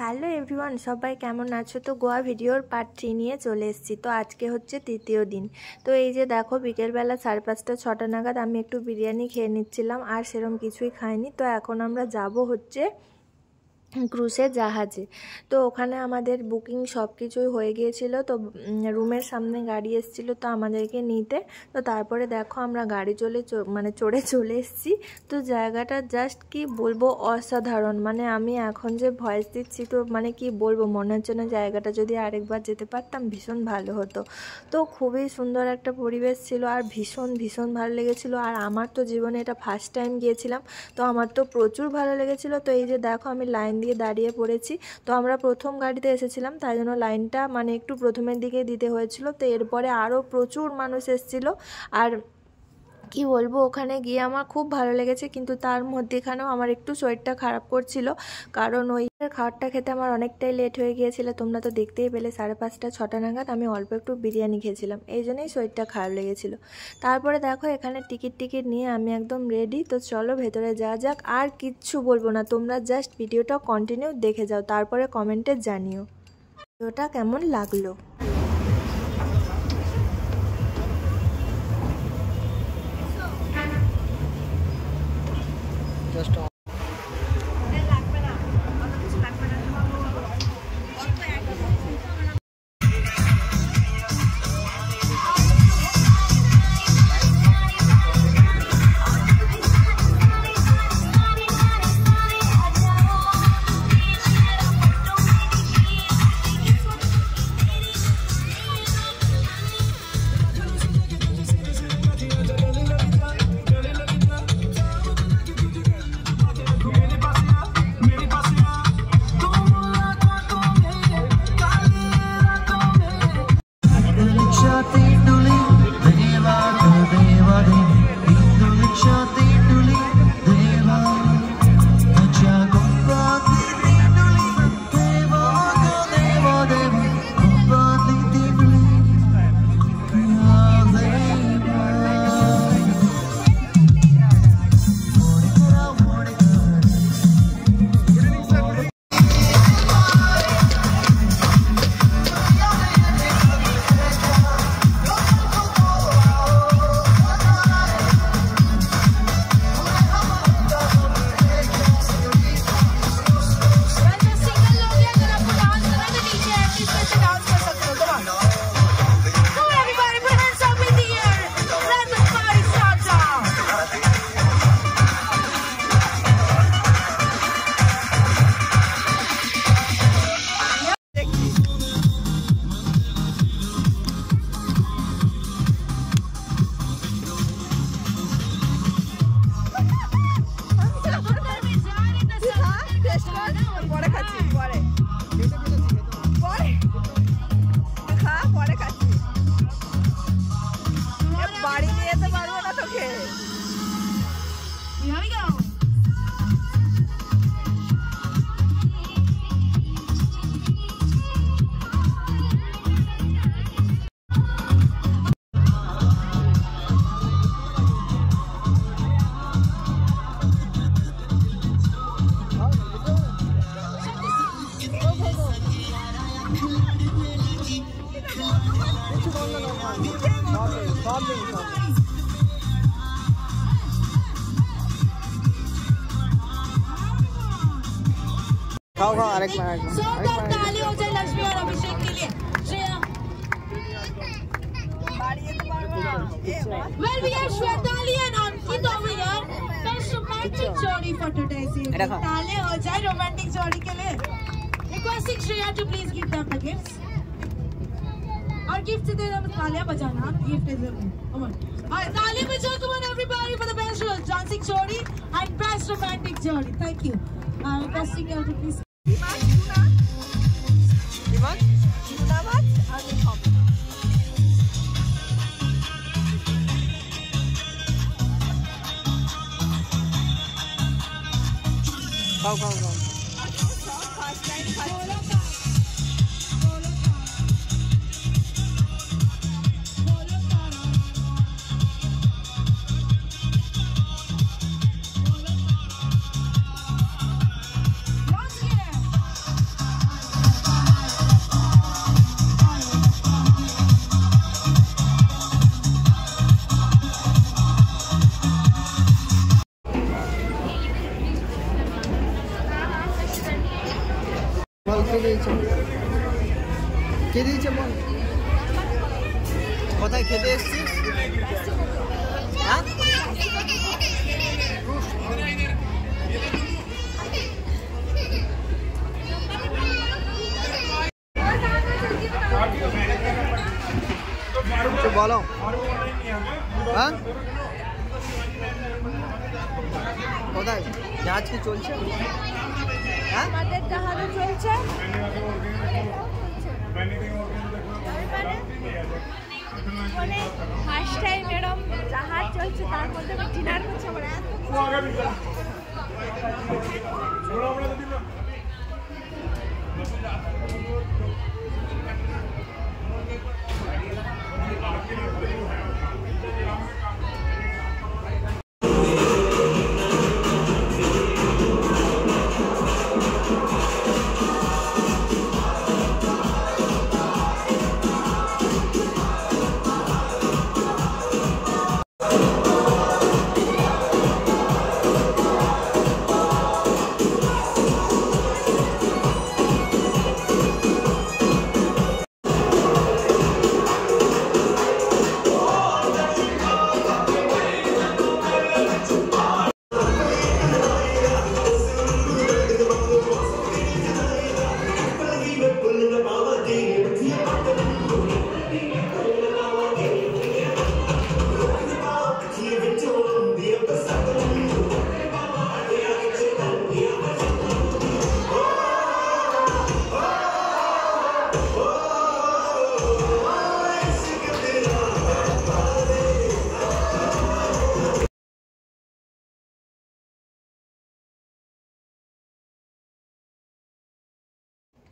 Hello everyone, সবাই কেমন আছো? তো গোয়া ভিডিওর পার্ট 3 নিয়ে চলে এসেছি। তো আজকে হচ্ছে তৃতীয় দিন। তো এই যে দেখো, বিকেলবেলা 5:30-6টা নাগাদ আমি একটু বিরিয়ানি খেয়ে নিচ্ছিলাম, আর সেরকম কিছুই খাইনি। তো এখন আমরা যাব হচ্ছে ক্রুজের জাহাজে। তো ওখানে আমাদের বুকিং সব কিছুই হয়ে গিয়েছিল। তো রুমের সামনে গাড়ি এসেছিল তো আমাদেরকে নিতে। তো তারপরে দেখো আমরা গাড়ি চড়ে চলে এসেছি। তো জায়গাটা জাস্ট কি বলবো, অসাধারণ। মানে আমি এখন যে ভয়েস দিচ্ছি তো মানে কি বলবো, মনে হচ্ছে না জায়গাটা যদি আরেকবার যেতে পারতাম ভীষণ ভালো হতো। তো খুবই সুন্দর একটা পরিবেশ ছিল, আর ভীষণ ভীষণ ভালো লেগেছিলো। আর আমার তো জীবনে এটা ফার্স্ট টাইম গিয়েছিলাম, তো আমার তো প্রচুর ভালো লেগেছিলো। তো এই যে দেখো আমি লাইন দিয়ে দাঁড়িয়ে পড়েছি। তো আমরা প্রথম গাড়িতে এসেছিলাম, তাই জন্য লাইনটা মানে একটু প্রথমের দিকে দিতে হয়েছিল। তো এরপরে আরও প্রচুর মানুষ এসেছিলো। আর কি বলবো, ওখানে গিয়ে আমার খুব ভালো লেগেছে, কিন্তু তার মধ্যেখানেও আমার একটু শরীরটা খারাপ করছিল, কারণ ওই খাবারটা খেতে আমার অনেকটাই লেট হয়ে গিয়েছিল। তোমরা তো দেখতেই পেলে 5:30-6টা নাগাদ আমি অল্প একটু বিরিয়ানি খেয়েছিলাম, এই জন্যই শরীরটা খারাপ লেগেছিলো। তারপরে দেখো এখানে টিকিট নিয়ে আমি একদম রেডি। তো চলো ভেতরে যাওয়া যাক। আর কিচ্ছু বলবো না, তোমরা জাস্ট ভিডিওটা কন্টিনিউ দেখে যাও, তারপরে কমেন্টে জানিও ভিডিওটা কেমন লাগলো। ताली हो जाए लक्ष्मी और अभिषेक के लिए। Shreya, well we have Shwetali and Ankit over here. Best romantic जोड़ी for today. ताले हो जाए romantic जोड़ी के लिए। Requesting Shreya to please give them the gifts. और गिफ्ट दे दो, तालियां बजाना। गिफ्ट दे दो, come on. ताली बजाओ, come on everybody for the best dancing जोड़ी and best romantic जोड़ी. Thank you. Requesting you to please. Go. কে দিয়েছে বল? কোথায় খেতে এসছিস? হ্যাঁ বলো। হ্যাঁ কোথায় জাহাজ কি চলছে? হ্যাঁ আমাদের জাহাজও চলছে। মানে ফার্স্ট টাইম এরকম জাহাজ চলছে, তার মধ্যে ডিনার করছে। আমার এত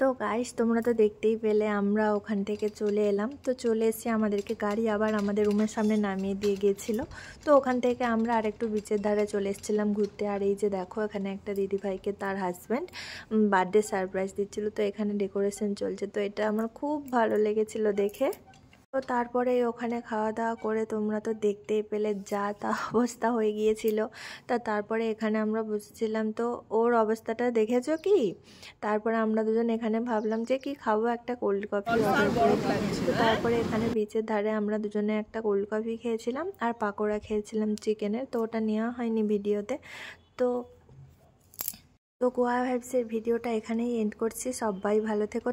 তো গাইস, তোমরা তো দেখতেই পেলে আমরা ওখান থেকে চলে এলাম। তো চলে এসে আমাদেরকে গাড়ি আবার আমাদের রুমের সামনে নামিয়ে দিয়ে গিয়েছিলো। তো ওখান থেকে আমরা আরেকটু বিচের ধারে চলে এসেছিলাম ঘুরতে। আর এই যে দেখো, এখানে একটা দিদিভাইকে তার হাজব্যান্ড বার্থডে সারপ্রাইজ দিচ্ছিলো। তো এখানে ডেকোরেশন চলছে। তো এটা আমার খুব ভালো লেগেছিল দেখে। তো তারপরে ওখানে খাওয়া দাওয়া করে তোমরা তো দেখতেই পেলে যা তা অবস্থা হয়ে গিয়েছিল। তারপরে এখানে আমরা বসেছিলাম। তো ওর অবস্থাটা দেখেছো কি? তারপরে আমরা দুজন এখানে ভাবলাম যে কি খাবো, একটা কোল্ড কফি অর্ডার করে। তো তারপরে এখানে বিচের ধারে আমরা দুজনে একটা কোল্ড কফি খেয়েছিলাম আর পাকোড়া খেয়েছিলাম চিকেনের। তো ওটা নেওয়া হয়নি ভিডিওতে। তো গোয়া ভাইবসের ভিডিওটা এখানেই এন্ড করছি। সবাই ভালো থেকো।